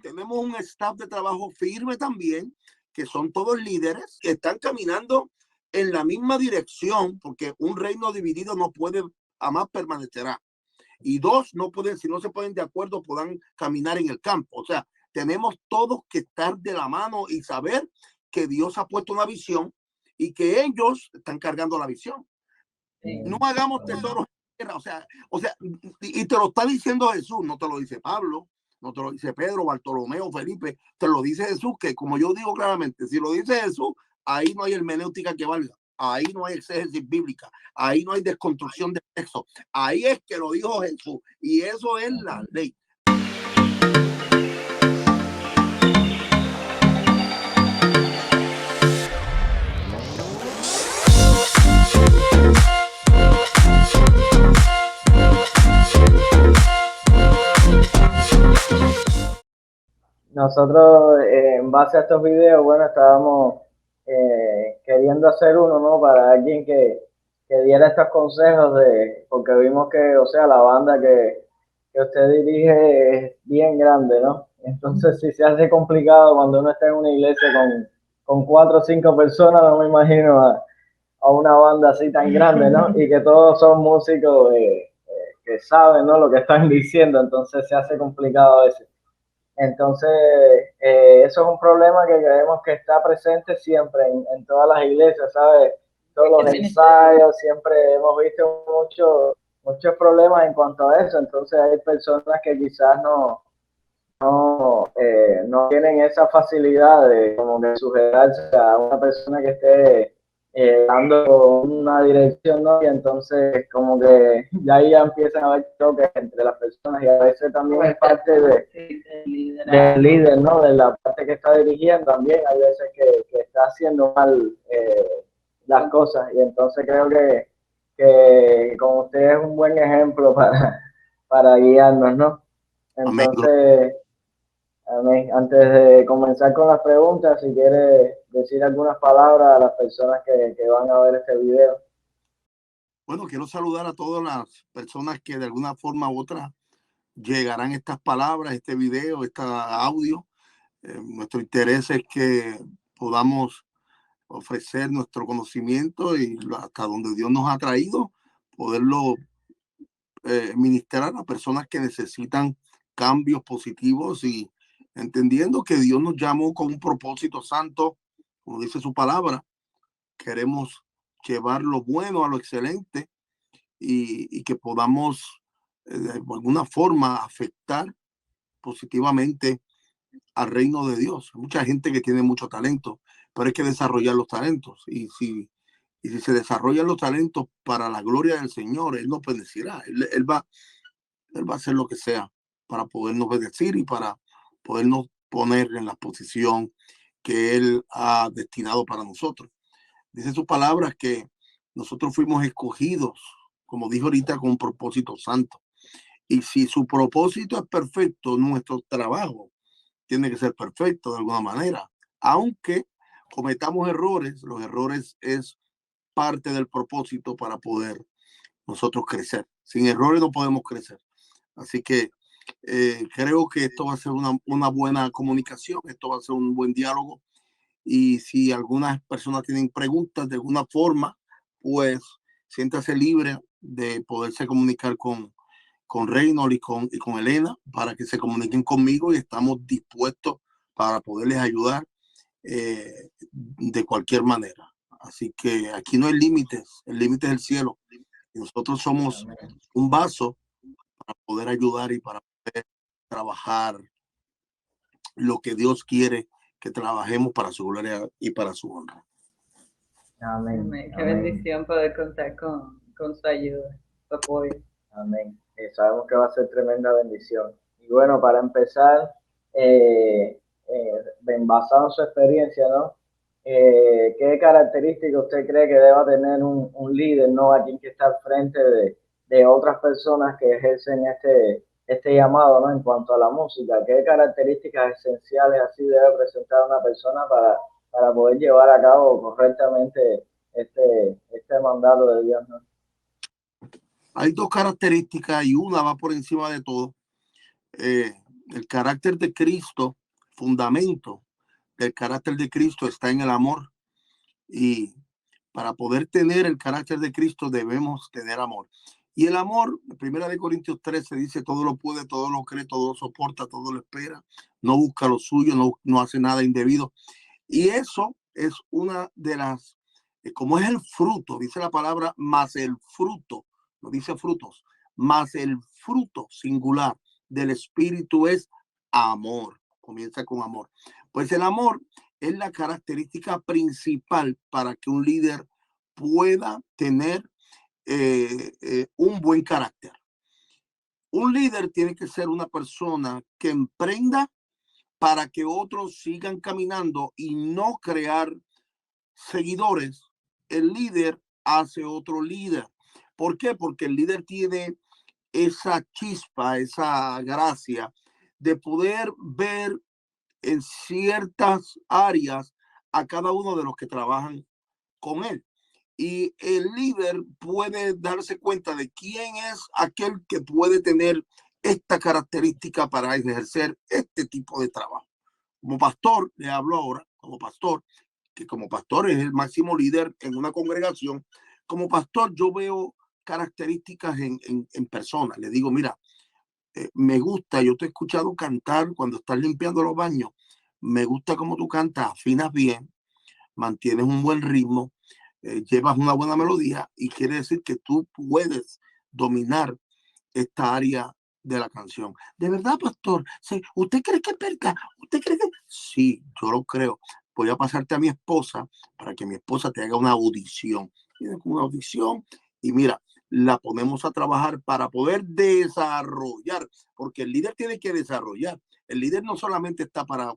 tenemos un staff de trabajo firme también, que son todos líderes que están caminando en la misma dirección, porque un reino dividido no puede, jamás permanecerá. Y dos, no pueden, si no se ponen de acuerdo, puedan caminar en el campo. O sea, tenemos todos que estar de la mano y saber que Dios ha puesto una visión y que ellos están cargando la visión. No hagamos tesoros en tierra, o sea, y te lo está diciendo Jesús, no te lo dice Pablo, no te lo dice Pedro, Bartolomeo, Felipe, te lo dice Jesús, que como yo digo claramente, si lo dice Jesús, ahí no hay hermenéutica que valga, ahí no hay exégesis bíblica, ahí no hay desconstrucción de texto, ahí es que lo dijo Jesús, y eso es la ley. Nosotros, en base a estos videos, bueno, estábamos queriendo hacer uno, ¿no? Para alguien que diera estos consejos porque vimos que, o sea, la banda que usted dirige es bien grande, ¿no? Entonces, si se hace complicado cuando uno está en una iglesia con 4 o 5 personas, no me imagino a una banda así tan grande, ¿no? Y que todos son músicos que saben, ¿no? Lo que están diciendo, entonces se hace complicado a veces. Entonces, eso es un problema que creemos que está presente siempre en todas las iglesias, ¿sabes? Todos los ensayos, siempre hemos visto muchos problemas en cuanto a eso. Entonces, hay personas que quizás no tienen esa facilidad de como que sujetarse a una persona que esté dando una dirección, ¿no? Y entonces como que ya empiezan a haber choques entre las personas y a veces también es parte del líder, ¿no? De la parte que está dirigiendo también, hay veces que está haciendo mal las cosas y entonces creo que como usted es un buen ejemplo para guiarnos, ¿no? Entonces... Amén. Antes de comenzar con las preguntas, si quiere decir algunas palabras a las personas que van a ver este video. Bueno, quiero saludar a todas las personas que de alguna forma u otra llegarán estas palabras, este video, este audio. Nuestro interés es que podamos ofrecer nuestro conocimiento y hasta donde Dios nos ha traído, poderlo ministrar a personas que necesitan cambios positivos y entendiendo que Dios nos llamó con un propósito santo, como dice su palabra. Queremos llevar lo bueno a lo excelente y que podamos de alguna forma afectar positivamente al reino de Dios. Hay mucha gente que tiene mucho talento, pero hay que desarrollar los talentos. Y si se desarrollan los talentos para la gloria del Señor, Él nos bendecirá. Él va a hacer lo que sea para podernos bendecir y para podernos poner en la posición que Él ha destinado para nosotros. Dice sus palabras que nosotros fuimos escogidos, como dijo ahorita, con un propósito santo. Y si su propósito es perfecto, nuestro trabajo tiene que ser perfecto de alguna manera. Aunque cometamos errores, los errores es parte del propósito para poder nosotros crecer. Sin errores no podemos crecer. Así que creo que esto va a ser una buena comunicación, esto va a ser un buen diálogo. Y si algunas personas tienen preguntas de alguna forma, pues siéntase libre de poderse comunicar con Reynolds y con Elena para que se comuniquen conmigo y estamos dispuestos para poderles ayudar de cualquier manera. Así que aquí no hay límites, el límite es el cielo. Y nosotros somos un vaso para poder ayudar y para poder trabajar lo que Dios quiere que trabajemos para su gloria y para su honra. Amén. Amén. Qué bendición poder contar con su ayuda, su apoyo. Amén. Sabemos que va a ser tremenda bendición. Y bueno, para empezar, basado en su experiencia, ¿no? ¿Qué características usted cree que deba tener un líder, ¿no? Alguien que está al frente de otras personas que ejercen este llamado, ¿no? En cuanto a la música, ¿qué características esenciales así debe presentar una persona para poder llevar a cabo correctamente este mandato de Dios, ¿no? Hay dos características y una va por encima de todo. El carácter de Cristo, fundamento del carácter de Cristo está en el amor. Y para poder tener el carácter de Cristo debemos tener amor. Y el amor, primera de Corintios 13 dice, todo lo puede, todo lo cree, todo lo soporta, todo lo espera, no busca lo suyo, no hace nada indebido. Y eso es una de las, como es el fruto, dice la palabra, más el fruto, no dice frutos, más el fruto singular del Espíritu es amor. Comienza con amor. Pues el amor es la característica principal para que un líder pueda tener un buen carácter. Un líder tiene que ser una persona que emprenda para que otros sigan caminando y no crear seguidores. El líder hace otro líder. ¿Por qué? Porque el líder tiene esa chispa, esa gracia de poder ver en ciertas áreas a cada uno de los que trabajan con él. Y el líder puede darse cuenta de quién es aquel que puede tener esta característica para ejercer este tipo de trabajo. Como pastor, le hablo ahora, como pastor, que como pastor es el máximo líder en una congregación. Como pastor yo veo características en personas. Le digo, mira, me gusta, yo te he escuchado cantar cuando estás limpiando los baños, me gusta cómo tú cantas, afinas bien, mantienes un buen ritmo, llevas una buena melodía y quiere decir que tú puedes dominar esta área de la canción. De verdad, pastor, ¿usted cree que es verdad? ¿Usted cree que...? Sí, yo lo creo. Voy a pasarte a mi esposa para que mi esposa te haga una audición. Tienes una audición y mira, la ponemos a trabajar para poder desarrollar, porque el líder tiene que desarrollar. El líder no solamente está para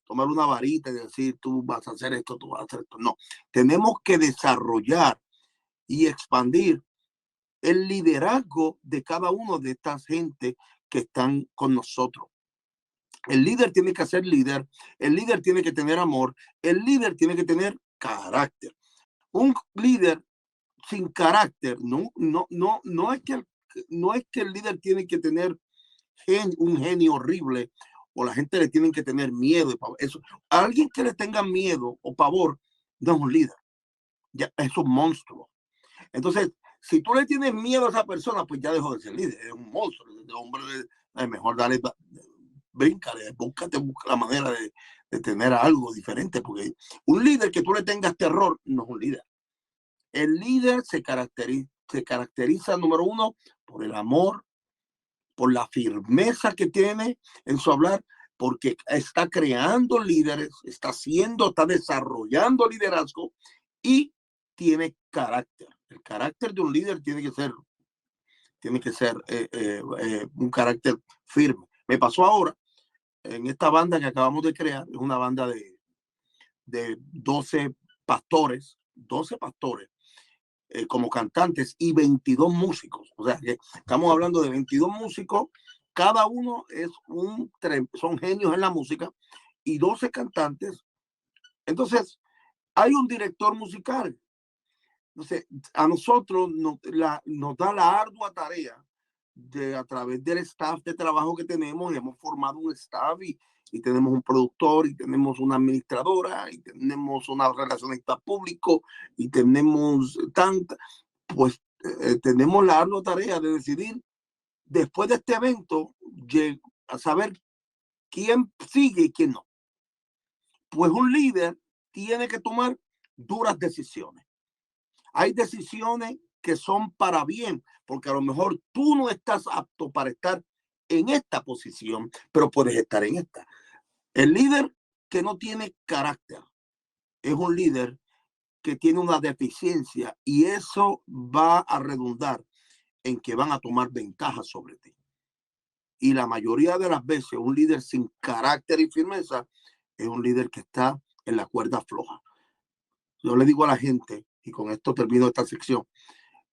tomar una varita y decir, tú vas a hacer esto, tú vas a hacer esto. No, tenemos que desarrollar y expandir el liderazgo de cada uno de estas gente que están con nosotros. El líder tiene que ser líder, el líder tiene que tener amor, el líder tiene que tener carácter. Un líder sin carácter, no es que el líder tiene que tener un genio horrible o la gente le tiene que tener miedo. Eso, a alguien que le tenga miedo o pavor no es un líder, ya es un monstruo. Entonces, si tú le tienes miedo a esa persona, pues ya dejó de ser líder, es un monstruo. Este hombre es mejor darle, bríncale, busca la manera de tener algo diferente, porque un líder que tú le tengas terror no es un líder. El líder se caracteriza, número uno, por el amor, por la firmeza que tiene en su hablar, porque está creando líderes, está desarrollando liderazgo y tiene carácter. El carácter de un líder tiene que ser un carácter firme. Me pasó ahora en esta banda que acabamos de crear, es una banda de 12 pastores como cantantes y 22 músicos. O sea, que estamos hablando de 22 músicos, cada uno son genios en la música y 12 cantantes. Entonces, hay un director musical. Entonces, a nosotros nos da la ardua tarea de, a través del staff de trabajo que tenemos, hemos formado un staff y tenemos un productor y tenemos una administradora y tenemos una relacionista público y tenemos pues tenemos la ardua tarea de decidir después de este evento a saber quién sigue y quién no. Pues un líder tiene que tomar duras decisiones. Hay decisiones que son para bien, porque a lo mejor tú no estás apto para estar en esta posición, pero puedes estar en esta. El líder que no tiene carácter es un líder que tiene una deficiencia y eso va a redundar en que van a tomar ventaja sobre ti. Y la mayoría de las veces un líder sin carácter y firmeza es un líder que está en la cuerda floja. Yo le digo a la gente, y con esto termino esta sección,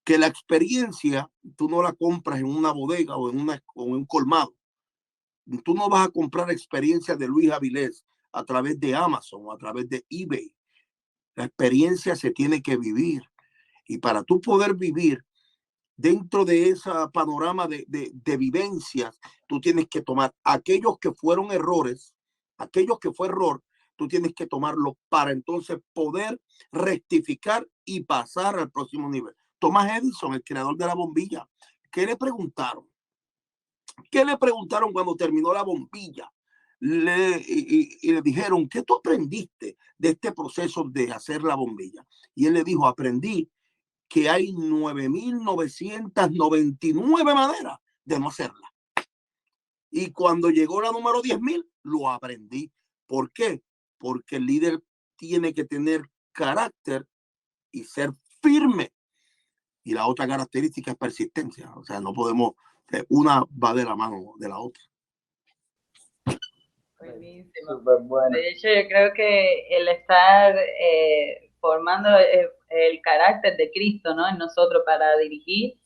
que la experiencia tú no la compras en una bodega o en un colmado. Tú no vas a comprar experiencia de Luis Avilés a través de Amazon o a través de eBay. La experiencia se tiene que vivir. Y para tú poder vivir dentro de ese panorama de vivencias, tú tienes que tomar aquellos que fueron errores, aquellos que fue error, tú tienes que tomarlo para entonces poder rectificar y pasar al próximo nivel. Thomas Edison, el creador de la bombilla, ¿qué le preguntaron? ¿Qué le preguntaron cuando terminó la bombilla? Y le dijeron, ¿qué tú aprendiste de este proceso de hacer la bombilla? Y él le dijo, aprendí que hay 9.999 maneras de no hacerla. Y cuando llegó la número 10.000, lo aprendí. ¿Por qué? Porque el líder tiene que tener carácter y ser firme. Y la otra característica es persistencia. O sea, no podemos, una va de la mano de la otra. Buenísimo. Súper bueno. De hecho, yo creo que el estar formando el carácter de Cristo, ¿no?, en nosotros para dirigir,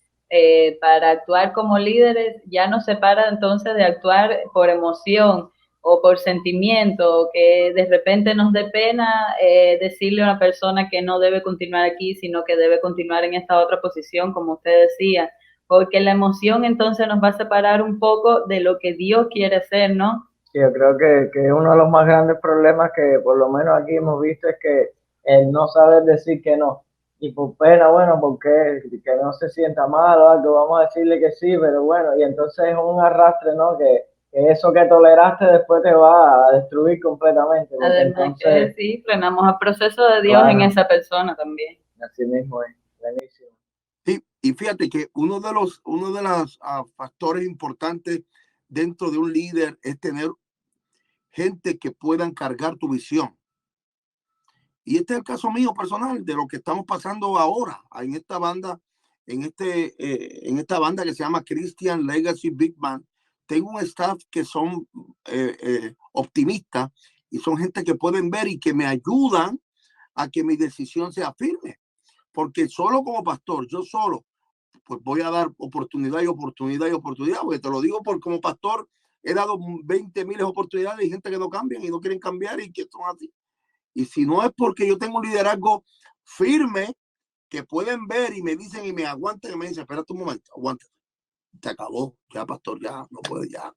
para actuar como líderes, ya nos separa entonces de actuar por emoción o por sentimiento, que de repente nos dé pena decirle a una persona que no debe continuar aquí, sino que debe continuar en esta otra posición, como usted decía, porque la emoción entonces nos va a separar un poco de lo que Dios quiere hacer, ¿no? Sí, yo creo que uno de los más grandes problemas que por lo menos aquí hemos visto es que el no saber decir que no. Y por pena, bueno, porque que no se sienta mal o algo, vamos a decirle que sí, pero bueno, y entonces es un arrastre, ¿no? Que eso que toleraste después te va a destruir completamente. Además Entonces, que sí, frenamos el proceso de Dios claro, en esa persona también. así mismo es, buenísimo. Sí, y fíjate que uno de los factores importantes dentro de un líder es tener gente que puedan cargar tu visión. Y este es el caso mío personal de lo que estamos pasando ahora en esta banda, en esta banda que se llama Christian Legacy Big Band. Tengo un staff que son optimistas y son gente que pueden ver y que me ayudan a que mi decisión sea firme. Porque solo como pastor, yo solo, pues voy a dar oportunidad y oportunidad y oportunidad, porque te lo digo porque como pastor he dado 20.000 oportunidades y gente que no cambian y no quieren cambiar y que son así. Y si no es porque yo tengo un liderazgo firme que pueden ver y me dicen y me aguantan y me dicen, espérate un momento, aguántate, te acabó, ya pastor, ya, no puedes, ya.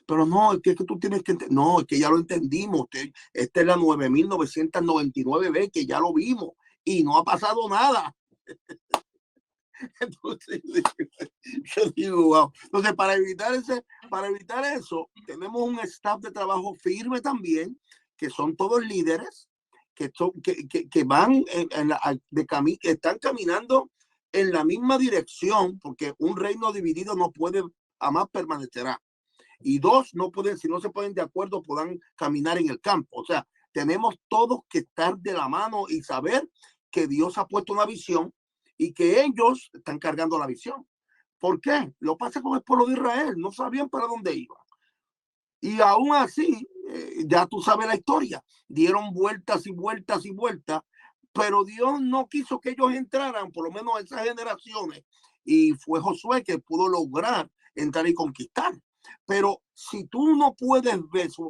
Pero no, es que tú tienes que entender, no, es que ya lo entendimos, esta es la 9.999 que ya lo vimos y no ha pasado nada. Entonces, yo digo, wow. Entonces, para evitar eso, tenemos un staff de trabajo firme también, que son todos líderes, que van están caminando en la misma dirección, porque un reino dividido no puede jamás permanecerá. Y dos, no pueden, si no se ponen de acuerdo, puedan caminar en el campo. O sea, tenemos todos que estar de la mano y saber que Dios ha puesto una visión y que ellos están cargando la visión. ¿Por qué? Lo pasa con el pueblo de Israel, no sabían para dónde iban. Y aún así, ya tú sabes la historia, dieron vueltas y vueltas y vueltas, pero Dios no quiso que ellos entraran, por lo menos esas generaciones, y fue Josué que pudo lograr entrar y conquistar. Pero si tú no puedes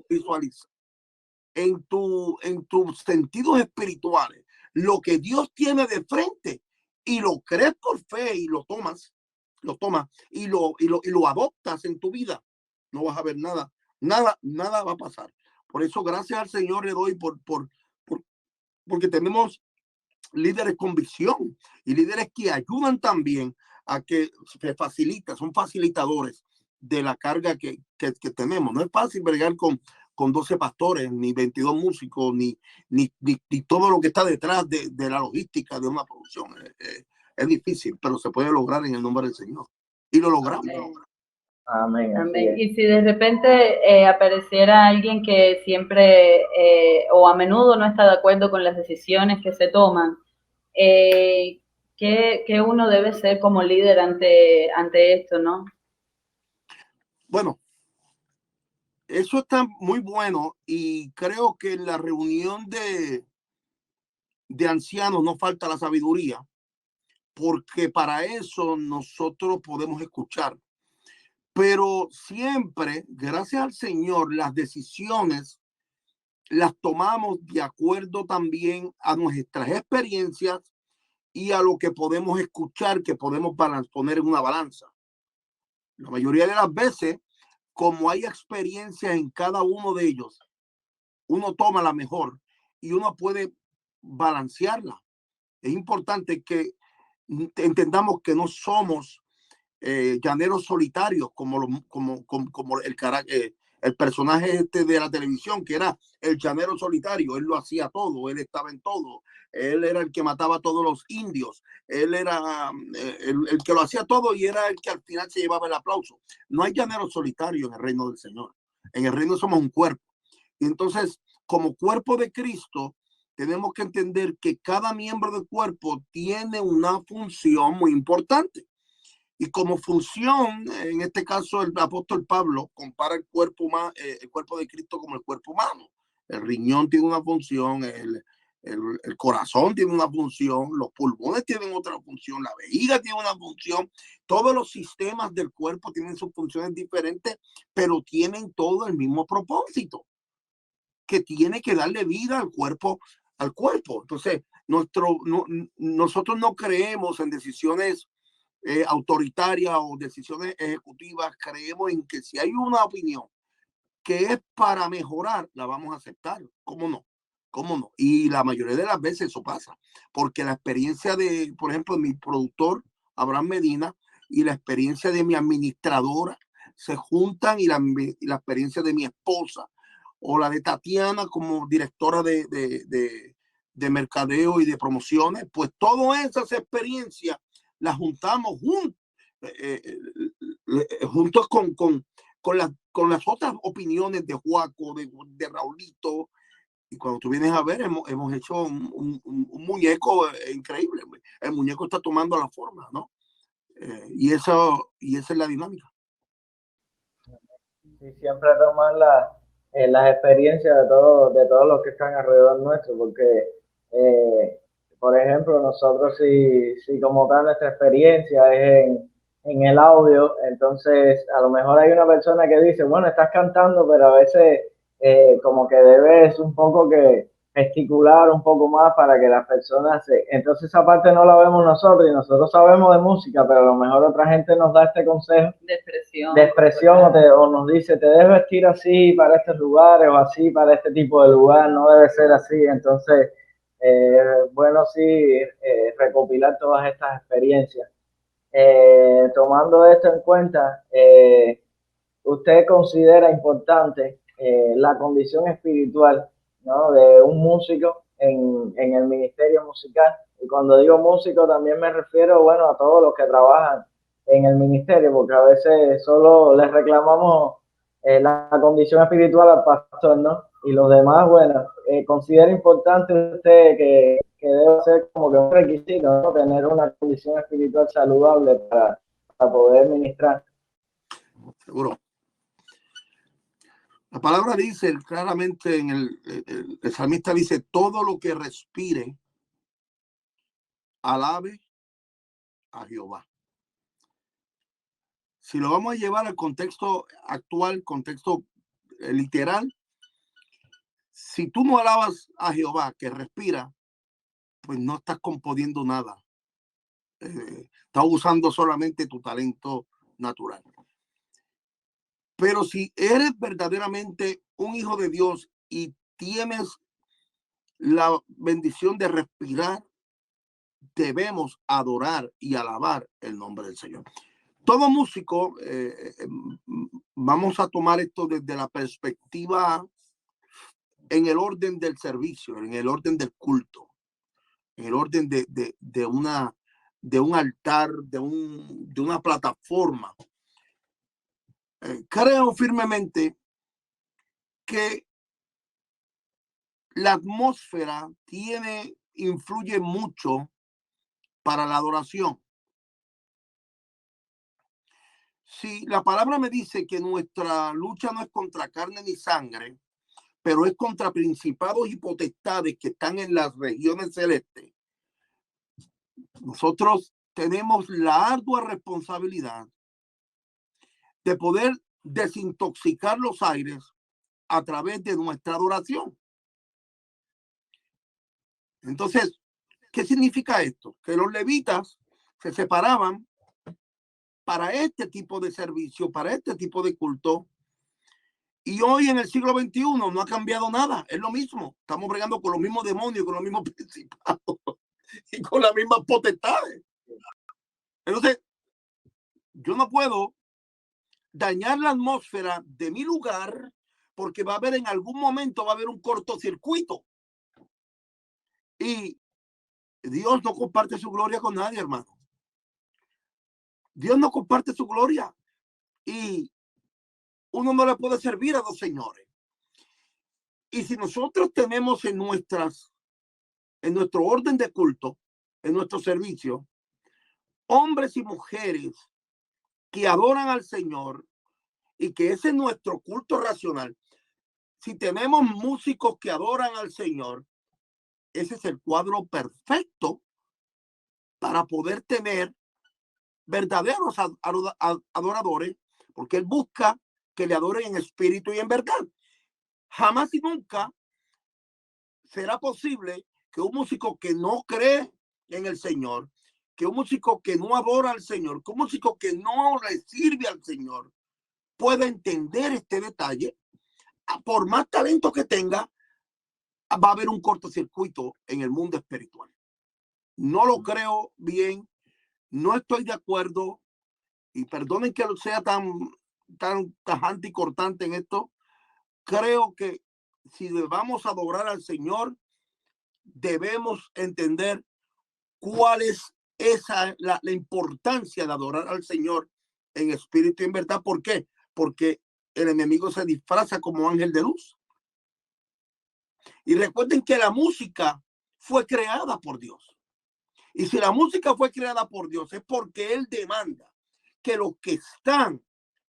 visualizar en tus sentidos espirituales lo que Dios tiene de frente y lo crees por fe y lo tomas y lo adoptas en tu vida, no vas a ver nada va a pasar. Por eso, gracias al Señor le doy porque tenemos líderes con visión y líderes que ayudan también a que se facilita, son facilitadores de la carga que tenemos. No es fácil bregar con 12 pastores, ni 22 músicos, ni todo lo que está detrás de la logística de una producción. Es difícil, pero se puede lograr en el nombre del Señor. Y lo logramos. Amén. Amén. Y si de repente apareciera alguien que siempre o a menudo no está de acuerdo con las decisiones que se toman, ¿qué uno debe ser como líder ante esto, no? Bueno, eso está muy bueno y creo que en la reunión de ancianos no falta la sabiduría, porque para eso nosotros podemos escuchar. Pero siempre, gracias al Señor, las decisiones las tomamos de acuerdo también a nuestras experiencias y a lo que podemos escuchar, que podemos poner en una balanza. La mayoría de las veces, como hay experiencia en cada uno de ellos, uno toma la mejor y uno puede balancearla. Es importante que entendamos que no somos llaneros solitarios como el personaje este de la televisión, que era el llanero solitario. Él lo hacía todo, él estaba en todo, él era el que mataba a todos los indios, él era el que lo hacía todo y era el que al final se llevaba el aplauso. No hay llanero solitario en el reino del Señor. En el reino somos un cuerpo. Y entonces, como cuerpo de Cristo, tenemos que entender que cada miembro del cuerpo tiene una función muy importante. Y como función, en este caso, el apóstol Pablo compara el cuerpo de Cristo como el cuerpo humano. El riñón tiene una función, el corazón tiene una función, los pulmones tienen otra función, la vejiga tiene una función. Todos los sistemas del cuerpo tienen sus funciones diferentes, pero tienen todo el mismo propósito, que tiene que darle vida al cuerpo. Entonces, nosotros no creemos en decisiones autoritarias o decisiones ejecutivas. Creemos en que si hay una opinión que es para mejorar, la vamos a aceptar. ¿Cómo no? ¿Cómo no? Y la mayoría de las veces eso pasa, porque la experiencia de, por ejemplo, mi productor, Abraham Medina, y la experiencia de mi administradora se juntan, y la experiencia de mi esposa, o la de Tatiana como directora de mercadeo y de promociones, pues todas esas experiencias las juntamos juntos con las otras opiniones de Juaco, de Raulito. Y cuando tú vienes a ver, hemos hecho un muñeco increíble. El muñeco está tomando la forma, ¿no? Y esa es la dinámica. Sí, siempre toman las experiencias de todos los que están alrededor nuestro, porque, por ejemplo, nosotros si como tal nuestra experiencia es en el audio, entonces a lo mejor hay una persona que dice, bueno, estás cantando, pero a veces como que debes un poco que gesticular un poco más para que las personas Entonces esa parte no la vemos nosotros, y nosotros sabemos de música, pero a lo mejor otra gente nos da este consejo de expresión o nos dice, te debes vestir así para estos lugares o así para este tipo de lugar, no debe ser así. Entonces, bueno, sí, recopilar todas estas experiencias. Tomando esto en cuenta, ¿usted considera importante la condición espiritual, ¿no?, de un músico en el ministerio musical? Y cuando digo músico también me refiero, bueno, a todos los que trabajan en el ministerio, porque a veces solo les reclamamos la condición espiritual al pastor, ¿no? Y los demás, bueno, ¿considera importante usted que debe ser como que un requisito, ¿no?, tener una condición espiritual saludable para poder ministrar? Seguro. La palabra dice claramente el salmista dice, todo lo que respire, alabe a Jehová. Si lo vamos a llevar al contexto actual, contexto literal, si tú no alabas a Jehová que respira, pues no estás componiendo nada. Estás usando solamente tu talento natural. Pero si eres verdaderamente un hijo de Dios y tienes la bendición de respirar, debemos adorar y alabar el nombre del Señor. Todo músico, vamos a tomar esto desde la perspectiva en el orden del servicio, en el orden del culto, en el orden de un altar, de una plataforma. Creo firmemente que la atmósfera influye mucho para la adoración. Si la palabra me dice que nuestra lucha no es contra carne ni sangre, pero es contra principados y potestades que están en las regiones celestes, nosotros tenemos la ardua responsabilidad de poder desintoxicar los aires a través de nuestra adoración. Entonces, ¿Qué significa esto? Que los levitas se separaban para este tipo de servicio, para este tipo de culto. Y hoy en el siglo XXI no ha cambiado nada, es lo mismo. Estamos bregando con los mismos demonios, con los mismos principados y con las mismas potestades. Entonces, yo no puedo dañar la atmósfera de mi lugar porque va a haber en algún momento, va a haber un cortocircuito. Y Dios no comparte su gloria con nadie, hermano. Dios no comparte su gloria. Y uno no le puede servir a dos señores. Y si nosotros tenemos en nuestro orden de culto, en nuestro servicio, hombres y mujeres que adoran al Señor y que ese es nuestro culto racional, si tenemos músicos que adoran al Señor, ese es el cuadro perfecto para poder tener verdaderos adoradores, porque Él busca que le adoren en espíritu y en verdad. Jamás y nunca será posible que un músico que no cree en el Señor, que un músico que no adora al Señor, que un músico que no le sirve al Señor, pueda entender este detalle. Por más talento que tenga, va a haber un cortocircuito en el mundo espiritual. No lo creo bien, no estoy de acuerdo, y perdonen que sea tan tajante y cortante en esto. Creo que si vamos a adorar al Señor, debemos entender cuál es la importancia de adorar al Señor en espíritu y en verdad. ¿Por qué? Porque el enemigo se disfraza como ángel de luz. Y recuerden que la música fue creada por Dios. Y si la música fue creada por Dios, es porque Él demanda que los que están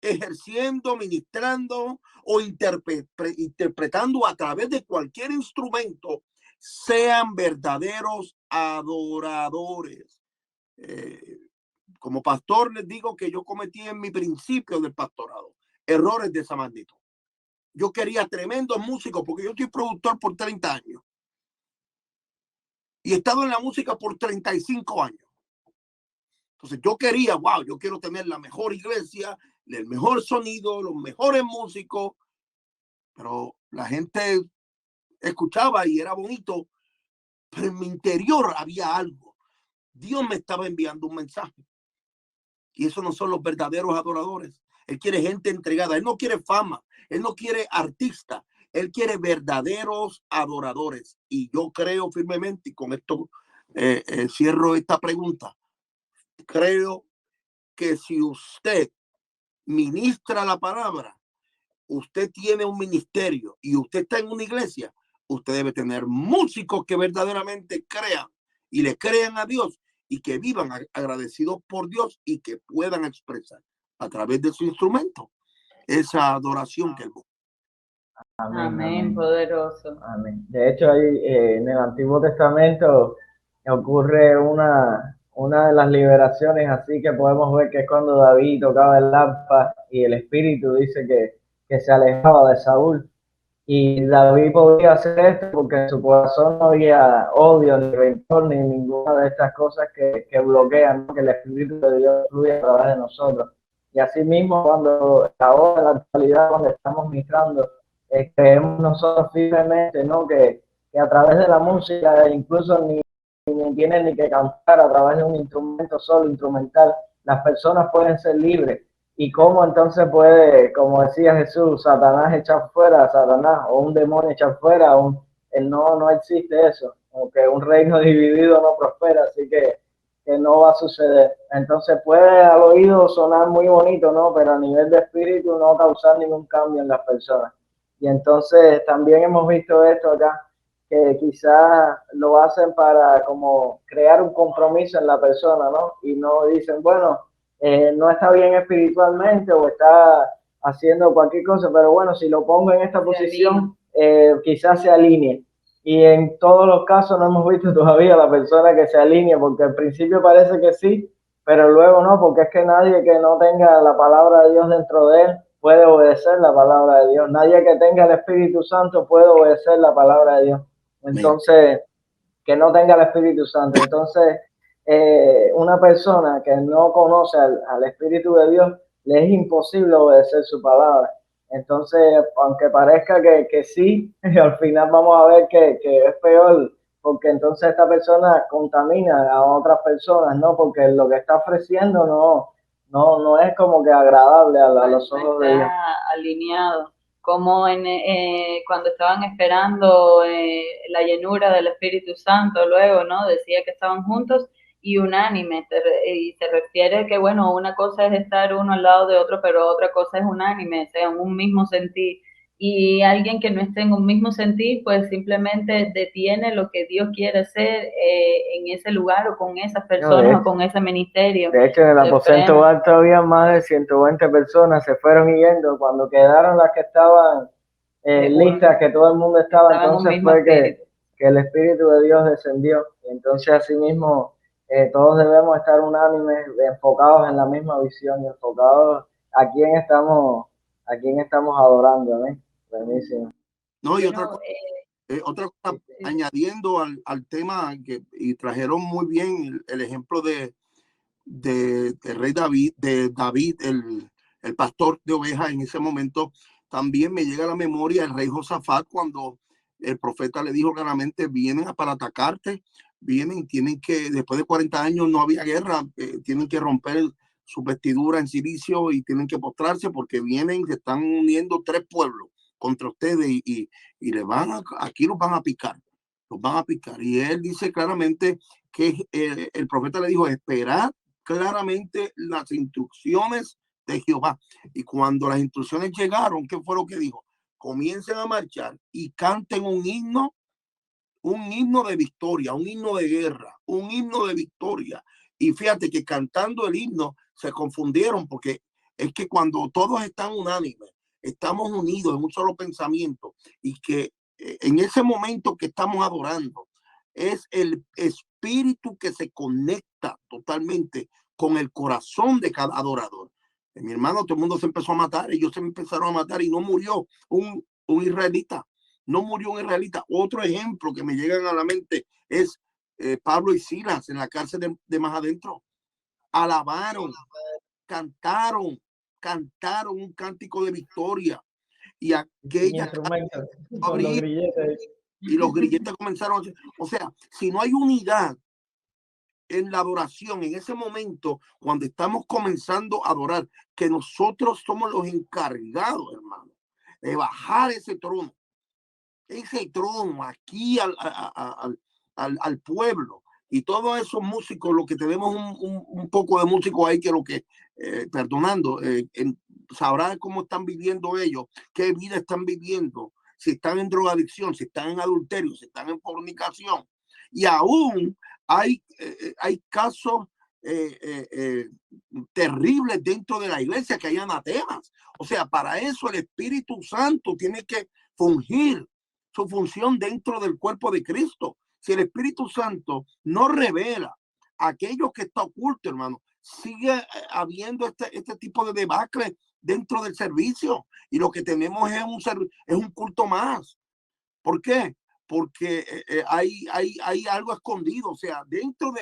ejerciendo, ministrando o interpretando a través de cualquier instrumento sean verdaderos adoradores. Como pastor les digo que yo cometí en mi principio del pastorado errores de esa magnitud. Yo quería tremendos músicos porque yo soy productor por 30 años y he estado en la música por 35 años. Entonces yo quería, wow, yo quiero tener la mejor iglesia, el mejor sonido, los mejores músicos, pero la gente escuchaba y era bonito, pero en mi interior había algo. Dios me estaba enviando un mensaje. Y esos no son los verdaderos adoradores. Él quiere gente entregada. Él no quiere fama. Él no quiere artista. Él quiere verdaderos adoradores. Y yo creo firmemente, y con esto cierro esta pregunta, creo que si usted ministra la palabra, usted tiene un ministerio y usted está en una iglesia, usted debe tener músicos que verdaderamente crean y le crean a Dios y que vivan agradecidos por Dios y que puedan expresar a través de su instrumento esa adoración que Él busca. Amén, amén, poderoso. Amén. De hecho, ahí en el Antiguo Testamento ocurre una de las liberaciones así que podemos ver que es cuando David tocaba el arpa y el Espíritu dice que se alejaba de Saúl. Y David podía hacer esto porque en su corazón no había odio, ni rencor, ni ninguna de estas cosas que bloquean, ¿no? Que el Espíritu de Dios fluye a través de nosotros. Y así mismo, cuando ahora en la actualidad, cuando estamos ministrando, creemos nosotros firmemente, ¿no? Que a través de la música, incluso ni tienen ni que cantar, a través de un instrumento solo, instrumental, las personas pueden ser libres. ¿Y cómo entonces puede, como decía Jesús, Satanás echar fuera a Satanás o un demonio echar fuera? No existe eso, como que un reino dividido no prospera, así que no va a suceder. Entonces puede al oído sonar muy bonito, ¿no? Pero a nivel de espíritu no causar ningún cambio en las personas. Y entonces también hemos visto esto acá, que quizás lo hacen para como crear un compromiso en la persona, ¿no? Y no dicen, bueno, no está bien espiritualmente o está haciendo cualquier cosa, pero bueno, si lo pongo en esta posición, quizás se alinee. Y en todos los casos no hemos visto todavía la persona que se alinee, porque al principio parece que sí, pero luego no, porque es que nadie que no tenga la palabra de Dios dentro de él puede obedecer la palabra de Dios. Nadie que tenga el Espíritu Santo puede obedecer la palabra de Dios. Entonces, que no tenga el Espíritu Santo. Entonces, una persona que no conoce al Espíritu de Dios, le es imposible obedecer su palabra. Entonces, aunque parezca que sí, al final vamos a ver que es peor, porque entonces esta persona contamina a otras personas, ¿no? Porque lo que está ofreciendo no es como que agradable a los ojos de Dios. Alineado. Como cuando estaban esperando la llenura del Espíritu Santo, luego, ¿no? Decía que estaban juntos y unánime, y se refiere que, bueno, una cosa es estar uno al lado de otro, pero otra cosa es unánime, o sea, en un mismo sentir. Y alguien que no esté en un mismo sentir, pues simplemente detiene lo que Dios quiere hacer en ese lugar o con esas personas o con ese ministerio. De hecho, en el aposento alto había más de 120 personas, se fueron yendo. Cuando quedaron las que estaban listas, que todo el mundo estaba, entonces fue que el Espíritu de Dios descendió. Entonces, asimismo, todos debemos estar unánimes, enfocados en la misma visión y enfocados a quién estamos adorando, ¿no? Buenísimo. No, y otra cosa, añadiendo al tema y trajeron muy bien el ejemplo de rey David, el pastor de ovejas en ese momento. También me llega a la memoria el rey Josafat cuando el profeta le dijo claramente: vienen para atacarte, tienen que, después de 40 años no había guerra, tienen que romper su vestidura en silicio y tienen que postrarse porque se están uniendo 3 pueblos contra ustedes y aquí los van a picar, Y él dice claramente que el profeta le dijo: esperad claramente las instrucciones de Jehová. Y cuando las instrucciones llegaron, ¿qué fue lo que dijo? Comiencen a marchar y canten un himno de victoria, un himno de guerra, un himno de victoria. Y fíjate que cantando el himno se confundieron, porque es que cuando todos están unánimes, estamos unidos en un solo pensamiento, y que en ese momento que estamos adorando, es el espíritu que se conecta totalmente con el corazón de cada adorador. Mi hermano, todo el mundo se empezó a matar, ellos se empezaron a matar y no murió un israelita. No murió un israelita. Otro ejemplo que me llegan a la mente es Pablo y Silas en la cárcel de más adentro. Alabaron, cantaron un cántico de victoria. Y aquella y los grilletes comenzaron. O sea, si no hay unidad en la adoración, en ese momento, cuando estamos comenzando a adorar, que nosotros somos los encargados, hermano, de bajar ese trono aquí al pueblo, y todos esos músicos, lo que tenemos un poco de músicos ahí, que lo que perdonando, sabrán cómo están viviendo ellos, qué vida están viviendo, si están en drogadicción, si están en adulterio, si están en fornicación. Y aún hay casos terribles dentro de la iglesia, que hay anatemas. O sea, para eso el Espíritu Santo tiene que fungir su función dentro del cuerpo de Cristo. Si el Espíritu Santo no revela aquello que está oculto, hermano, sigue habiendo este tipo de debacle dentro del servicio, y lo que tenemos es un culto más. ¿Por qué? Porque hay algo escondido. O sea, dentro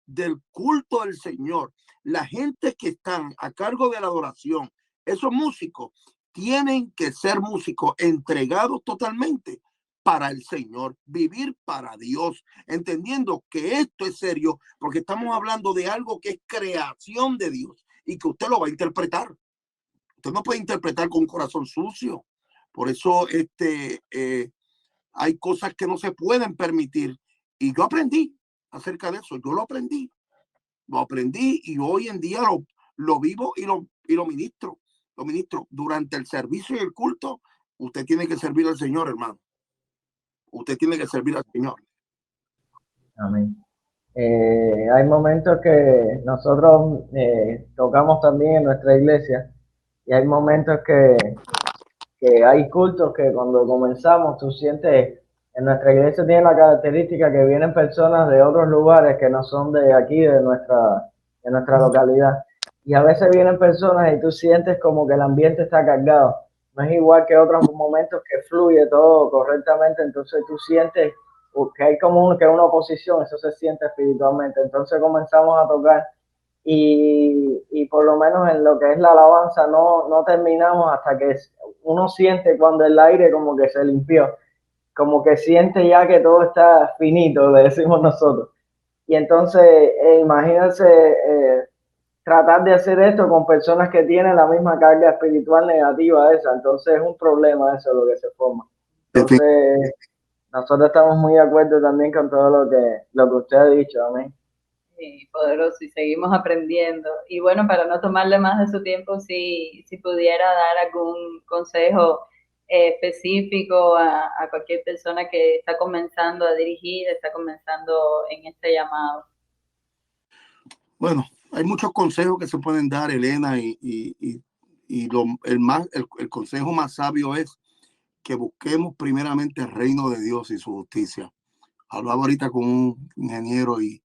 del culto del Señor, la gente que están a cargo de la adoración, esos músicos, tienen que ser músicos entregados totalmente para el Señor, vivir para Dios, entendiendo que esto es serio, porque estamos hablando de algo que es creación de Dios y que usted lo va a interpretar. Usted no puede interpretar con un corazón sucio. Por eso hay cosas que no se pueden permitir. Y yo aprendí acerca de eso. Yo lo aprendí y hoy en día lo vivo y lo ministro. Durante el servicio y el culto. Usted tiene que servir al Señor, hermano. Usted tiene que servir al Señor. Amén. Hay momentos que nosotros tocamos también en nuestra iglesia, y hay momentos que hay cultos que cuando comenzamos, tú sientes, en nuestra iglesia tiene la característica que vienen personas de otros lugares que no son de aquí, de nuestra localidad. Y a veces vienen personas y tú sientes como que el ambiente está cargado. No es igual que otros momentos que fluye todo correctamente. Entonces tú sientes que hay como que una oposición, eso se siente espiritualmente. Entonces comenzamos a tocar y por lo menos en lo que es la alabanza no terminamos hasta que uno siente cuando el aire como que se limpió, como que siente ya que todo está finito, le decimos nosotros. Y entonces, imagínense tratar de hacer esto con personas que tienen la misma carga espiritual negativa esa, entonces es un problema eso lo que se forma. Entonces, nosotros estamos muy de acuerdo también con todo lo que usted ha dicho, amén. Sí, poderoso, y seguimos aprendiendo. Y bueno, para no tomarle más de su tiempo, si pudiera dar algún consejo específico a cualquier persona que está comenzando a dirigir, está comenzando en este llamado. Bueno, hay muchos consejos que se pueden dar, Elena, y el consejo más sabio es que busquemos primeramente el reino de Dios y su justicia. Hablaba ahorita con un ingeniero y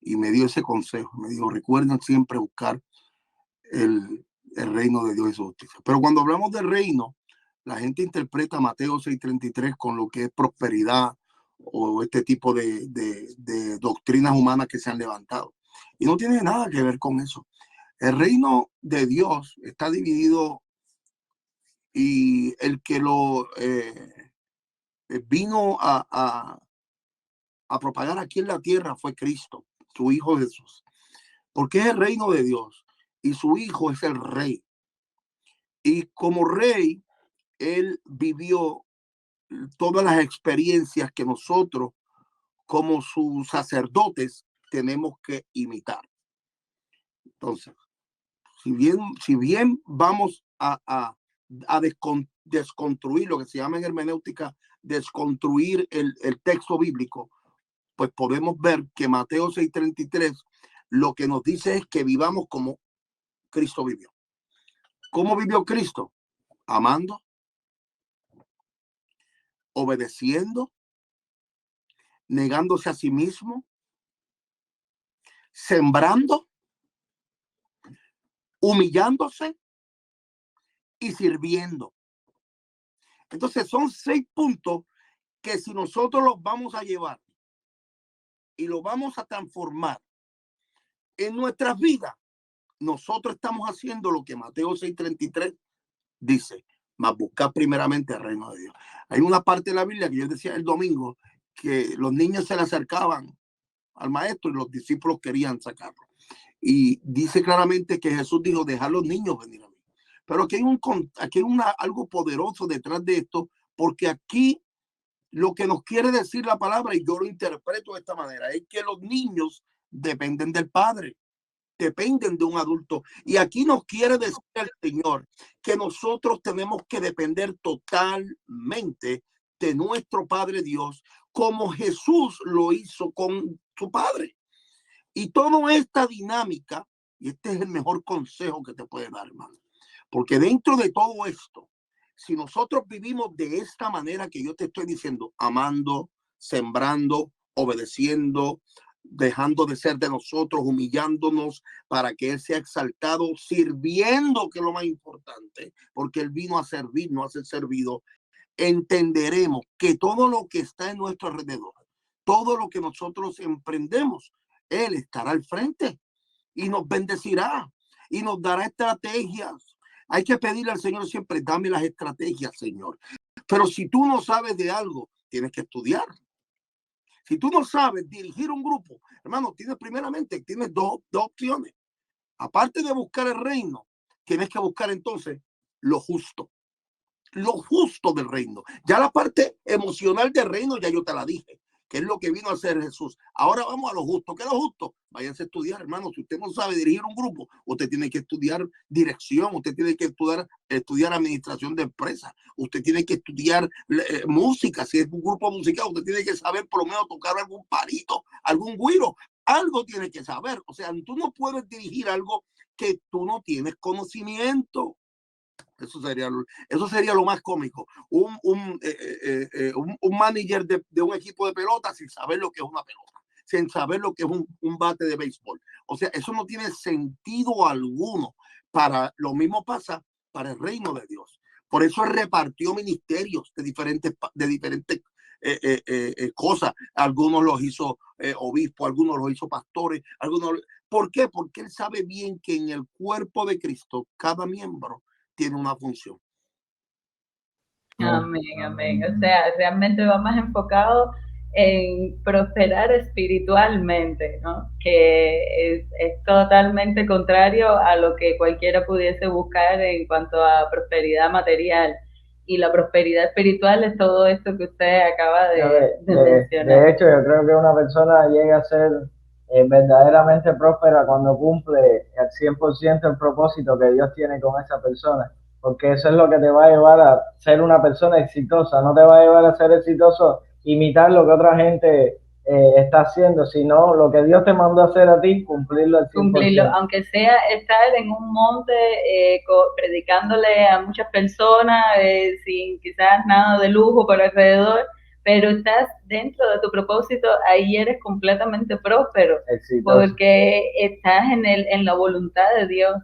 me dio ese consejo. Me dijo, recuerden siempre buscar el reino de Dios y su justicia. Pero cuando hablamos del reino, la gente interpreta Mateo 6:33 con lo que es prosperidad o este tipo de doctrinas humanas que se han levantado. Y no tiene nada que ver con eso. El reino de Dios está dividido y el que lo vino a propagar aquí en la tierra fue Cristo, su Hijo Jesús. Porque es el reino de Dios y su Hijo es el Rey. Y como Rey, Él vivió todas las experiencias que nosotros, como sus sacerdotes, tenemos que imitar. Entonces, si bien vamos a desconstruir lo que se llama en hermenéutica, desconstruir el texto bíblico, pues podemos ver que Mateo 6:33 lo que nos dice es que vivamos como Cristo vivió. ¿Cómo vivió Cristo? Amando, obedeciendo, negándose a sí mismo, sembrando, humillándose y sirviendo. Entonces son 6 puntos que si nosotros los vamos a llevar y los vamos a transformar en nuestras vidas, nosotros estamos haciendo lo que Mateo 6:33 dice, mas buscar primeramente el reino de Dios. Hay una parte de la Biblia que yo decía el domingo que los niños se le acercaban al maestro y los discípulos querían sacarlo. Y dice claramente que Jesús dijo, dejar los niños venir a mí. Pero aquí hay algo poderoso detrás de esto, porque aquí lo que nos quiere decir la palabra, y yo lo interpreto de esta manera, es que los niños dependen del padre, dependen de un adulto. Y aquí nos quiere decir el Señor que nosotros tenemos que depender totalmente de nuestro Padre Dios, como Jesús lo hizo con su Padre. Y toda esta dinámica, y este es el mejor consejo que te puede dar, hermano, porque dentro de todo esto, si nosotros vivimos de esta manera que yo te estoy diciendo, amando, sembrando, obedeciendo, dejando de ser de nosotros, humillándonos para que Él sea exaltado, sirviendo, que es lo más importante, porque Él vino a servir, no a ser servido, entenderemos que todo lo que está en nuestro alrededor, todo lo que nosotros emprendemos, Él estará al frente y nos bendecirá y nos dará estrategias. Hay que pedirle al Señor siempre, dame las estrategias, Señor. Pero si tú no sabes de algo, tienes que estudiar. Si tú no sabes dirigir un grupo, hermano, tienes dos opciones. Aparte de buscar el reino, tienes que buscar entonces lo justo del reino. Ya la parte emocional del reino, ya yo te la dije, que es lo que vino a hacer Jesús. Ahora vamos a lo justo. ¿Qué es lo justo? Váyanse a estudiar, hermano. Si usted no sabe dirigir un grupo, usted tiene que estudiar dirección, usted tiene que estudiar administración de empresas, usted tiene que estudiar música. Si es un grupo musical, usted tiene que saber por lo menos tocar algún parito, algún güiro. Algo tiene que saber. O sea, tú no puedes dirigir algo que tú no tienes conocimiento. Eso sería lo más cómico. Un manager de un equipo de pelota sin saber lo que es una pelota, sin saber lo que es un bate de béisbol. O sea, eso no tiene sentido alguno. Lo mismo pasa para el reino de Dios. Por eso repartió ministerios de diferentes cosas. Algunos los hizo obispos, algunos los hizo pastores, algunos. ¿Por qué? Porque él sabe bien que en el cuerpo de Cristo cada miembro tiene una función. Amén, amén. O sea, realmente va más enfocado en prosperar espiritualmente, ¿no? Que es totalmente contrario a lo que cualquiera pudiese buscar en cuanto a prosperidad material. Y la prosperidad espiritual es todo esto que usted acaba de mencionar. De hecho, yo creo que una persona llega a ser verdaderamente próspera cuando cumple al 100% el propósito que Dios tiene con esa persona, porque eso es lo que te va a llevar a ser una persona exitosa. No te va a llevar a ser exitoso imitar lo que otra gente está haciendo, sino lo que Dios te mandó a hacer a ti, cumplirlo al 100%. Cumplirlo, aunque sea estar en un monte predicándole a muchas personas sin quizás nada de lujo por alrededor, pero estás dentro de tu propósito, ahí eres completamente próspero, exitoso, porque estás en la voluntad de Dios.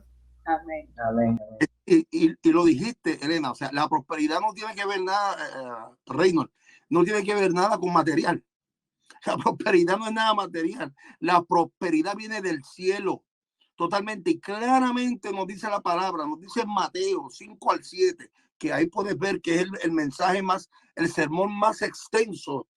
Amén. Amén. Y lo dijiste, Elena, o sea, la prosperidad no tiene que ver nada, Reynolds, no tiene que ver nada con material. La prosperidad no es nada material. La prosperidad viene del cielo. Totalmente y claramente nos dice la palabra, nos dice Mateo 5-7, que ahí puedes ver que es el mensaje más, el sermón más extenso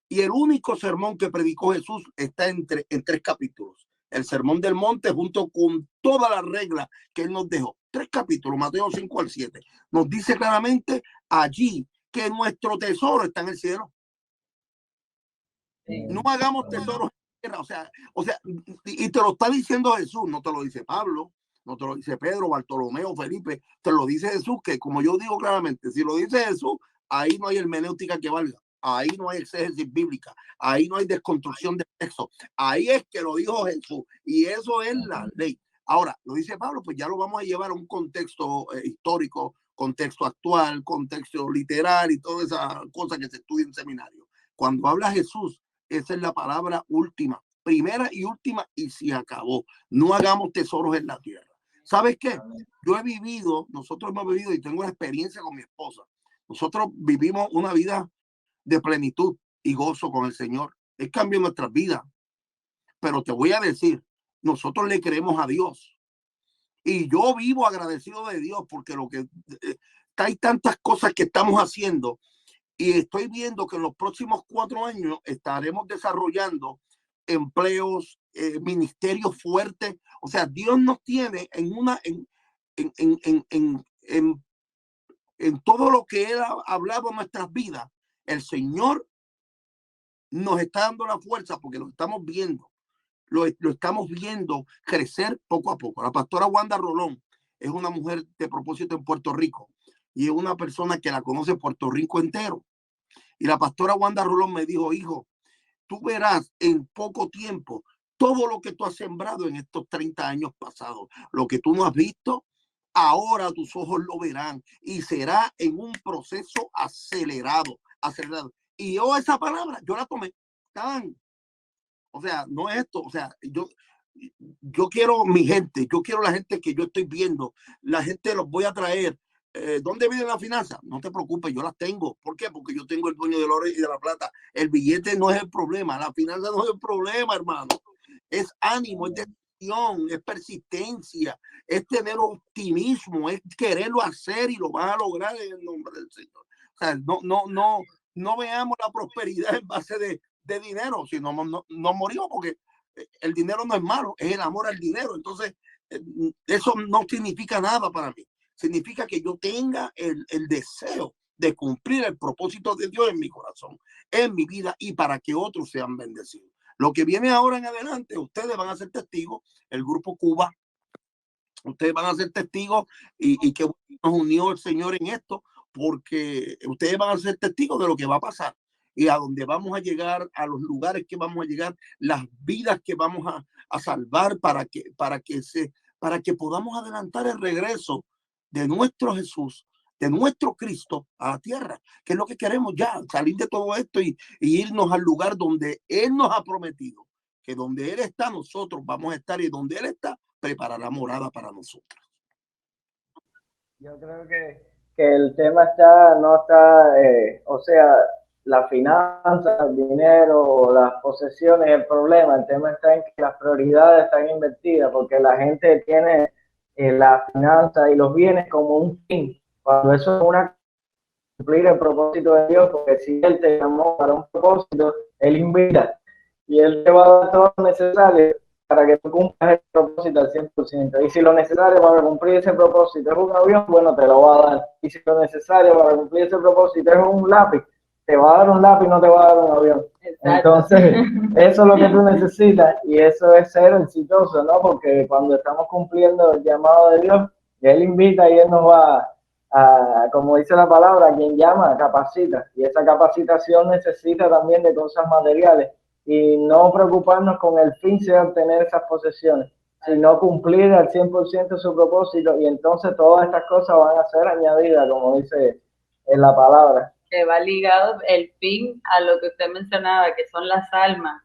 y el único sermón que predicó Jesús está en 3 capítulos. El sermón del monte junto con todas las reglas que él nos dejó. 3 capítulos, Mateo 5-7. Nos dice claramente allí que nuestro tesoro está en el cielo. No hagamos tesoros en tierra, o sea, y te lo está diciendo Jesús, no te lo dice Pablo, no te lo dice Pedro, Bartolomeo, Felipe, te lo dice Jesús, que como yo digo claramente, si lo dice Jesús, ahí no hay hermenéutica que valga, ahí no hay exégesis bíblica, ahí no hay desconstrucción de texto, ahí es que lo dijo Jesús, y eso es la ley. Ahora, lo dice Pablo, pues ya lo vamos a llevar a un contexto histórico, contexto actual, contexto literal y todas esas cosas que se estudian en seminario. Cuando habla Jesús, esa es la palabra última, primera y última, y se acabó. No hagamos tesoros en la tierra. ¿Sabes qué? Yo he vivido, nosotros hemos vivido y tengo una experiencia con mi esposa. Nosotros vivimos una vida de plenitud y gozo con el Señor. Él cambió nuestras vidas. Pero te voy a decir, nosotros le creemos a Dios. Y yo vivo agradecido de Dios porque lo que hay tantas cosas que estamos haciendo. Y estoy viendo que en los próximos 4 años estaremos desarrollando empleos, ministerios fuertes. O sea, Dios nos tiene en todo lo que Él ha hablado en nuestras vidas. El Señor nos está dando la fuerza porque lo estamos viendo. Lo estamos viendo crecer poco a poco. La pastora Wanda Rolón es una mujer de propósito en Puerto Rico y es una persona que la conoce Puerto Rico entero. Y la pastora Wanda Rolón me dijo, hijo, tú verás en poco tiempo todo lo que tú has sembrado en estos 30 años pasados. Lo que tú no has visto, ahora tus ojos lo verán y será en un proceso acelerado. Y yo esa palabra, yo la tomé. O sea, no es esto. O sea, yo quiero mi gente, yo quiero la gente que yo estoy viendo. La gente los voy a traer. ¿Dónde vienen las finanzas? No te preocupes, yo las tengo. ¿Por qué? Porque yo tengo el dueño del oro y de la plata. El billete no es el problema, la finanza no es el problema, hermano. Es ánimo, es decisión, es persistencia, es tener optimismo, es quererlo hacer y lo vas a lograr en el nombre del Señor. O sea, no veamos la prosperidad en base de dinero, sino no morimos porque el dinero no es malo, es el amor al dinero. Entonces, eso no significa nada para mí. Significa que yo tenga el deseo de cumplir el propósito de Dios en mi corazón, en mi vida y para que otros sean bendecidos. Lo que viene ahora en adelante, ustedes van a ser testigos, el grupo Cuba, ustedes van a ser testigos y que nos unió el Señor en esto, porque ustedes van a ser testigos de lo que va a pasar y a dónde vamos a llegar, a los lugares que vamos a llegar, las vidas que vamos a salvar para que podamos adelantar el regreso de nuestro Jesús, de nuestro Cristo a la tierra, que es lo que queremos ya, salir de todo esto y irnos al lugar donde Él nos ha prometido, que donde Él está nosotros vamos a estar y donde Él está preparará morada para nosotros. Yo creo que el tema no está, o sea, la finanza, el dinero, las posesiones, el problema. El tema está en que las prioridades están invertidas porque la gente tiene la finanza y los bienes como un fin, cuando eso es una cumplir el propósito de Dios, porque si Él te llamó para un propósito, Él invita y Él te va a dar todo lo necesario para que tú cumplas el propósito al 100%. Y si lo necesario para cumplir ese propósito es un avión, bueno, te lo va a dar. Y si lo necesario para cumplir ese propósito es un lápiz, te va a dar un lápiz, no te va a dar un avión. Exacto. Entonces, eso es lo que tú necesitas y eso es ser exitoso, ¿no? Porque cuando estamos cumpliendo el llamado de Dios, Él invita y Él nos va como dice la palabra, quien llama capacita, y esa capacitación necesita también de cosas materiales y no preocuparnos con el fin de obtener esas posesiones, sino cumplir al 100% su propósito, y entonces todas estas cosas van a ser añadidas, como dice en la palabra. Que va ligado el fin a lo que usted mencionaba, que son las almas.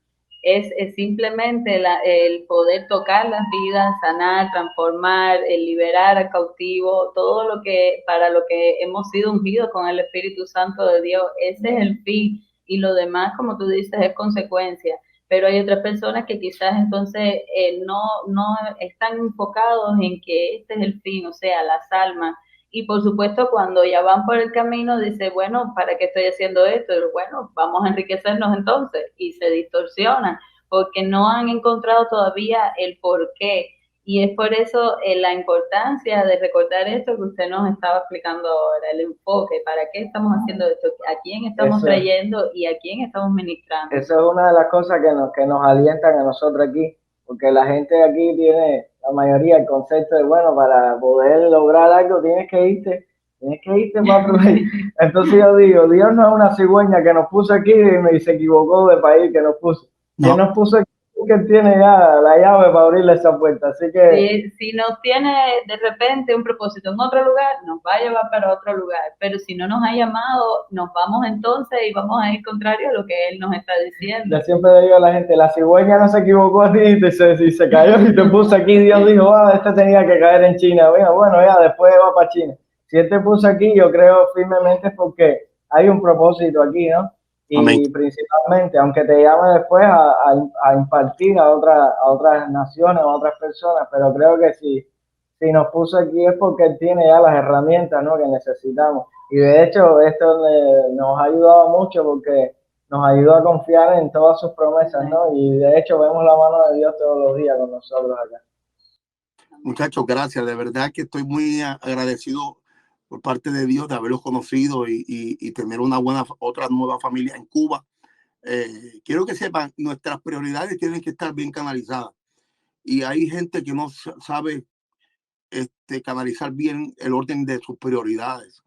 Es simplemente el poder tocar las vidas, sanar, transformar, el liberar al cautivo, todo lo que, para lo que hemos sido ungidos con el Espíritu Santo de Dios. Ese es el fin, y lo demás, como tú dices, es consecuencia. Pero hay otras personas que quizás entonces no están enfocados en que este es el fin, o sea, las almas. Y por supuesto, cuando ya van por el camino, dice, bueno, ¿para qué estoy haciendo esto? Y bueno, vamos a enriquecernos entonces. Y se distorsionan porque no han encontrado todavía el por qué. Y es por eso la importancia de recordar esto que usted nos estaba explicando ahora, el enfoque, para qué estamos haciendo esto, a quién estamos trayendo y a quién estamos ministrando. Eso es una de las cosas que nos alientan a nosotros aquí, porque la gente aquí tiene, la mayoría, el concepto de, bueno, para poder lograr algo tienes que irte para otro país. Entonces yo digo, Dios no es una cigüeña que nos puso aquí y se equivocó de país que nos puso. No. Quien nos puso aquí, que tiene ya la llave para abrirle esa puerta. Así que si nos tiene de repente un propósito en otro lugar, nos va a llevar para otro lugar. Pero si no nos ha llamado, nos vamos entonces y vamos a ir contrario a lo que Él nos está diciendo. Yo siempre digo a la gente, la cigüeña no se equivocó a ti y se cayó y te puso aquí. Dios dijo, este tenía que caer en China. Bueno, ya después va para China. Si él te puso aquí, yo creo firmemente porque hay un propósito aquí, ¿no? Y amén. Principalmente, aunque te llame después a impartir a otras naciones, a otras personas, pero creo que si nos puso aquí es porque él tiene ya las herramientas, ¿no?, que necesitamos. Y de hecho, esto nos ha ayudado mucho porque nos ayuda a confiar en todas sus promesas, ¿no? Y de hecho vemos la mano de Dios todos los días con nosotros acá. Muchachos, gracias. De verdad que estoy muy agradecido por parte de Dios de haberlos conocido y tener otra nueva familia en Cuba. Quiero que sepan, nuestras prioridades tienen que estar bien canalizadas. Y hay gente que no sabe canalizar bien el orden de sus prioridades.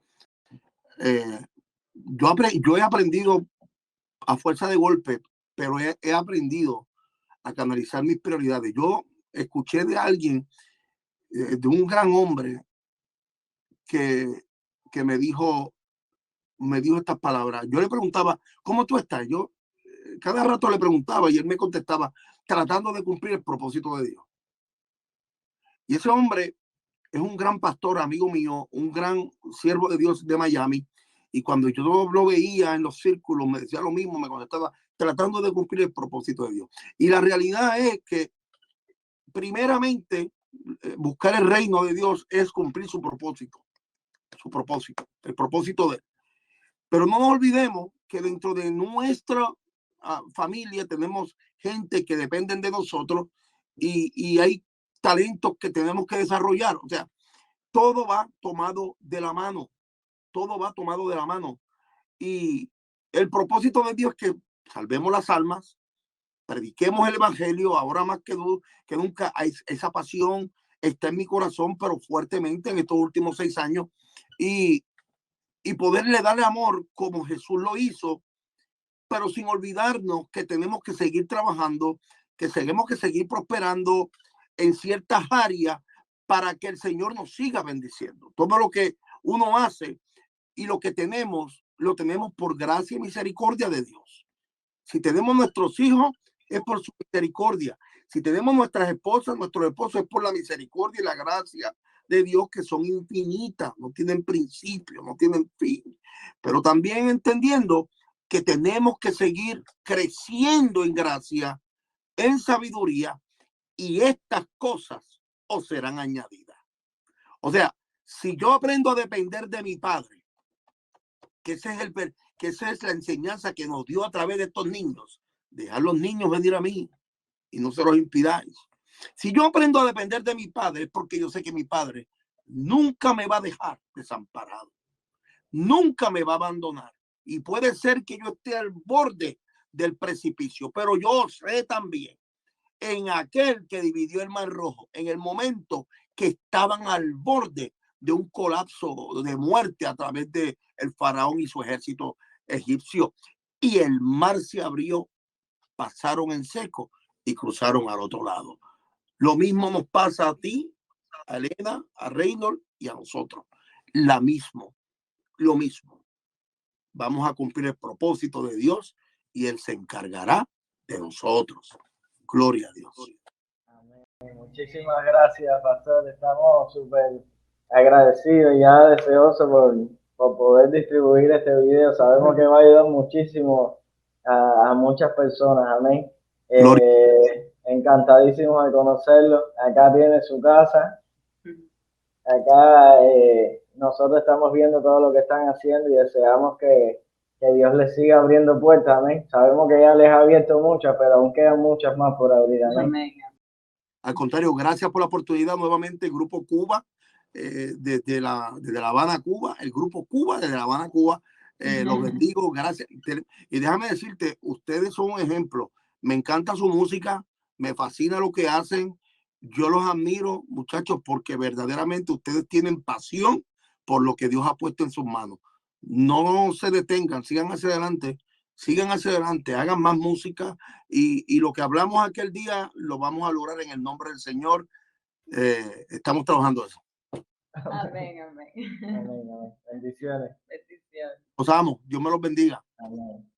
Yo he aprendido a fuerza de golpe, pero he aprendido a canalizar mis prioridades. Yo escuché de alguien, de un gran hombre, que me dijo estas palabras. Yo le preguntaba, ¿cómo tú estás? Yo cada rato le preguntaba y él me contestaba, tratando de cumplir el propósito de Dios. Y ese hombre es un gran pastor, amigo mío, un gran siervo de Dios de Miami. Y cuando yo lo veía en los círculos, me decía lo mismo, me contestaba, tratando de cumplir el propósito de Dios. Y la realidad es que, primeramente, buscar el reino de Dios es cumplir su propósito, el propósito de él. Pero no nos olvidemos que dentro de nuestra familia tenemos gente que dependen de nosotros y hay talentos que tenemos que desarrollar. O sea, todo va tomado de la mano. Todo va tomado de la mano. Y el propósito de Dios es que salvemos las almas, prediquemos el evangelio. Ahora más que nunca esa pasión está en mi corazón, pero fuertemente en estos últimos 6 años. Y poderle darle amor como Jesús lo hizo, pero sin olvidarnos que tenemos que seguir trabajando, que tenemos que seguir prosperando en ciertas áreas para que el Señor nos siga bendiciendo. Todo lo que uno hace y lo que tenemos, lo tenemos por gracia y misericordia de Dios. Si tenemos nuestros hijos, es por su misericordia. Si tenemos nuestras esposas, nuestros esposos, es por la misericordia y la gracia de Dios, que son infinitas, no tienen principio, no tienen fin. Pero también entendiendo que tenemos que seguir creciendo en gracia, en sabiduría, y estas cosas os serán añadidas. O sea, si yo aprendo a depender de mi Padre, que esa es la enseñanza que nos dio a través de estos niños, dejar los niños venir a mí y no se los impidáis. Si yo aprendo a depender de mi Padre, es porque yo sé que mi Padre nunca me va a dejar desamparado, nunca me va a abandonar. Y puede ser que yo esté al borde del precipicio, pero yo sé también en aquel que dividió el Mar Rojo, en el momento que estaban al borde de un colapso de muerte a través de el faraón y su ejército egipcio, y el mar se abrió, pasaron en seco y cruzaron al otro lado. Lo mismo nos pasa a ti, a Elena, a Reynold y a nosotros. Lo mismo. Vamos a cumplir el propósito de Dios y Él se encargará de nosotros. Gloria a Dios. Amén. Muchísimas gracias, pastor. Estamos súper agradecidos y ya deseosos por poder distribuir este video. Sabemos que va a ayudar muchísimo a muchas personas. Amén. Encantadísimos de conocerlo. Acá tiene su casa. Acá nosotros estamos viendo todo lo que están haciendo y deseamos que Dios les siga abriendo puertas. Amén. Sabemos que ya les ha abierto muchas, pero aún quedan muchas más por abrir. Amén. Amén. Al contrario, gracias por la oportunidad nuevamente. El Grupo Cuba, desde La Habana, Cuba, el Grupo Cuba desde La Habana, Cuba. Los bendigo, gracias. Y déjame decirte, ustedes son un ejemplo. Me encanta su música, me fascina lo que hacen. Yo los admiro, muchachos, porque verdaderamente ustedes tienen pasión por lo que Dios ha puesto en sus manos. No se detengan, sigan hacia adelante, hagan más música y lo que hablamos aquel día lo vamos a lograr en el nombre del Señor. Estamos trabajando eso. Amén, amén. Amén, amén. Bendiciones. Bendiciones. Los amo, Dios me los bendiga. Amén.